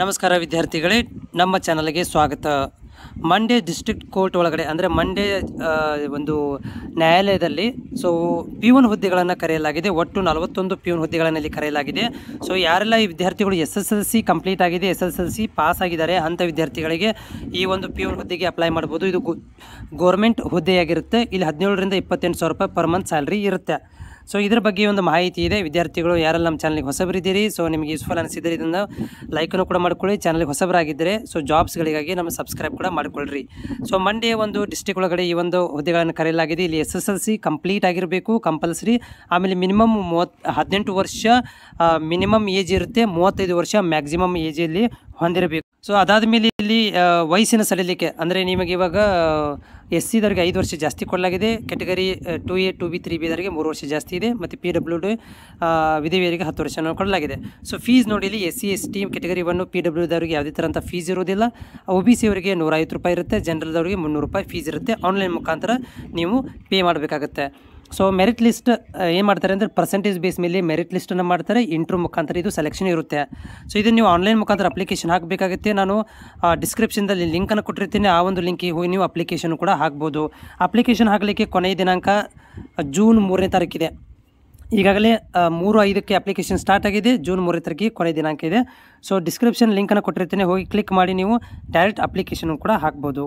ನಮಸ್ಕಾರ ವಿದ್ಯಾರ್ಥಿಗಳೇ, ನಮ್ಮ ಚಾನಲ್ಗೆ ಸ್ವಾಗತ. ಮಂಡ್ಯ ಡಿಸ್ಟ್ರಿಕ್ಟ್ ಕೋರ್ಟ್ ಒಳಗಡೆ ಅಂದರೆ ಮಂಡ್ಯ ಒಂದು ನ್ಯಾಯಾಲಯದಲ್ಲಿ ಪ್ಯೂನ್ ಹುದ್ದೆಗಳನ್ನು ಕರೆಯಲಾಗಿದೆ. ಒಟ್ಟು 41 ಪ್ಯೂನ್ ಹುದ್ದೆಗಳನ್ನು ಇಲ್ಲಿ ಕರೆಯಲಾಗಿದೆ. ಯಾರೆಲ್ಲ ಈ ವಿದ್ಯಾರ್ಥಿಗಳು SSLC ಕಂಪ್ಲೀಟ್ ಆಗಿದೆ, SSLC ಪಾಸ್ ಆಗಿದ್ದಾರೆ ಅಂಥ ವಿದ್ಯಾರ್ಥಿಗಳಿಗೆ ಈ ಒಂದು ಪ್ಯೂನ್ ಹುದ್ದೆಗೆ ಅಪ್ಲೈ ಮಾಡ್ಬೋದು. ಇದು ಗೋರ್ಮೆಂಟ್ ಹುದ್ದೆಯಾಗಿರುತ್ತೆ. ಇಲ್ಲಿ 17ರಿಂದ 28 ಸಾವಿರ ರೂಪಾಯಿ ಪರ್ ಮಂತ್ ಸ್ಯಾಲ್ರಿ ಇರುತ್ತೆ. ಇದ್ರ ಬಗ್ಗೆ ಒಂದು ಮಾಹಿತಿ ಇದೆ. ವಿದ್ಯಾರ್ಥಿಗಳು ಯಾರೆಲ್ಲ ನಮ್ಮ ಚಾನಲ್ಗೆ ಹೊಸಬರಿದ್ದೀರಿ, ನಿಮಗೆ ಯೂಸ್ಫುಲ್ ಅನಿಸಿದರೆ ಇದನ್ನು ಲೈಕನ್ನು ಕೂಡ ಮಾಡ್ಕೊಳ್ಳಿ. ಚಾನಲ್ಗೆ ಹೊಸಬರಾಗಿದ್ದರೆ ಜಾಬ್ಸ್ಗಳಿಗಾಗಿ ನಮ್ಮ ಸಬ್ಸ್ಕ್ರೈಬ್ ಕೂಡ ಮಾಡಿಕೊಳ್ಳ್ರಿ. ಮಂಡ್ಯ ಒಂದು ಡಿಸ್ಟ್ರಿಕ್ಟ್ ಒಳಗಡೆ ಈ ಒಂದು ಹುದ್ದೆಗಳನ್ನು ಕರೆಯಲಾಗಿದೆ. ಇಲ್ಲಿ SSLC ಕಂಪ್ಲೀಟ್ ಆಗಿರಬೇಕು ಕಂಪಲ್ಸರಿ. ಆಮೇಲೆ ಮಿನಿಮಮ್ 18 ವರ್ಷ ಮಿನಿಮಮ್ ಏಜ್ ಇರುತ್ತೆ, 35 ವರ್ಷ ಮ್ಯಾಕ್ಸಿಮಮ್ ಏಜಲ್ಲಿ ಹೊಂದಿರಬೇಕು. ಅದಾದ ಮೇಲೆ ಇಲ್ಲಿ ವಯಸ್ಸಿನ ಸಡಿಲಿಕೆ ಅಂದರೆ ನಿಮಗೆ ಇವಾಗ SCದವರಿಗೆ 5 ವರ್ಷ ಜಾಸ್ತಿ ಕೊಡಲಾಗಿದೆ. ಕ್ಯಾಟಗರಿ 2A 2B 3Bದವರಿಗೆ 3 ವರ್ಷ ಜಾಸ್ತಿ ಇದೆ. ಮತ್ತು PWD ವಿಧವೆಯರಿಗೆ 10 ವರ್ಷ ಕೊಡಲಾಗಿದೆ. ಫೀಸ್ ನೋಡಿ, ಇಲ್ಲಿ SC ST ಕ್ಯಾಟಗರಿ 1 PWDದವರಿಗೆ ಯಾವುದೇ ಥರ ಫೀಸ್ ಇರೋದಿಲ್ಲ. OBC ಅವರಿಗೆ 150 ರೂಪಾಯಿ ಇರುತ್ತೆ, ಜನರಲ್ದವರಿಗೆ 300 ರೂಪಾಯಿ ಫೀಸ್ ಇರುತ್ತೆ. ಆನ್ಲೈನ್ ಮುಖಾಂತರ ನೀವು ಪೇ ಮಾಡಬೇಕಾಗತ್ತೆ. ಮೆರಿಟ್ ಲಿಸ್ಟ್ ಏನು ಮಾಡ್ತಾರೆ ಅಂದರೆ ಪರ್ಸೆಂಟೇಜ್ ಬೇಸ್ ಮೇಲೆ ಮೆರಿಟ್ ಲಿಸ್ಟನ್ನು ಮಾಡ್ತಾರೆ. ಇಂಟ್ರ್ಯೂ ಮುಖಾಂತರ ಇದು ಸೆಲೆಕ್ಷನ್ ಇರುತ್ತೆ. ಇದನ್ನು ನೀವು ಆನ್ಲೈನ್ ಮುಖಾಂತರ ಅಪ್ಲಿಕೇಶನ್ ಹಾಕಬೇಕಾಗುತ್ತೆ. ನಾನು ಡಿಸ್ಕ್ರಿಪ್ಷನ್ದಲ್ಲಿ ಲಿಂಕನ್ನು ಕೊಟ್ಟಿರ್ತೀನಿ. ಆ ಒಂದು ಲಿಂಕಿಗೆ ಹೋಗಿ ನೀವು ಅಪ್ಲಿಕೇಶನ್ ಕೂಡ ಹಾಕ್ಬೋದು. ಅಪ್ಲಿಕೇಶನ್ ಹಾಕಲಿಕ್ಕೆ ಕೊನೆಯ ದಿನಾಂಕ ಜೂನ್ 3ನೇ ತಾರೀಕಿದೆ. ಈಗಾಗಲೇ 3/5ಕ್ಕೆ ಅಪ್ಲಿಕೇಶನ್ ಸ್ಟಾರ್ಟ್ ಆಗಿದೆ. ಜೂನ್ 3ನೇ ತಾರೀಕಿಗೆ ಕೊನೆಯ ದಿನಾಂಕ ಇದೆ. ಡಿಸ್ಕ್ರಿಪ್ಷನ್ ಲಿಂಕನ್ನು ಕೊಟ್ಟಿರ್ತೀನಿ, ಹೋಗಿ ಕ್ಲಿಕ್ ಮಾಡಿ ನೀವು ಡೈರೆಕ್ಟ್ ಅಪ್ಲಿಕೇಶನ್ ಕೂಡ ಹಾಕ್ಬೋದು.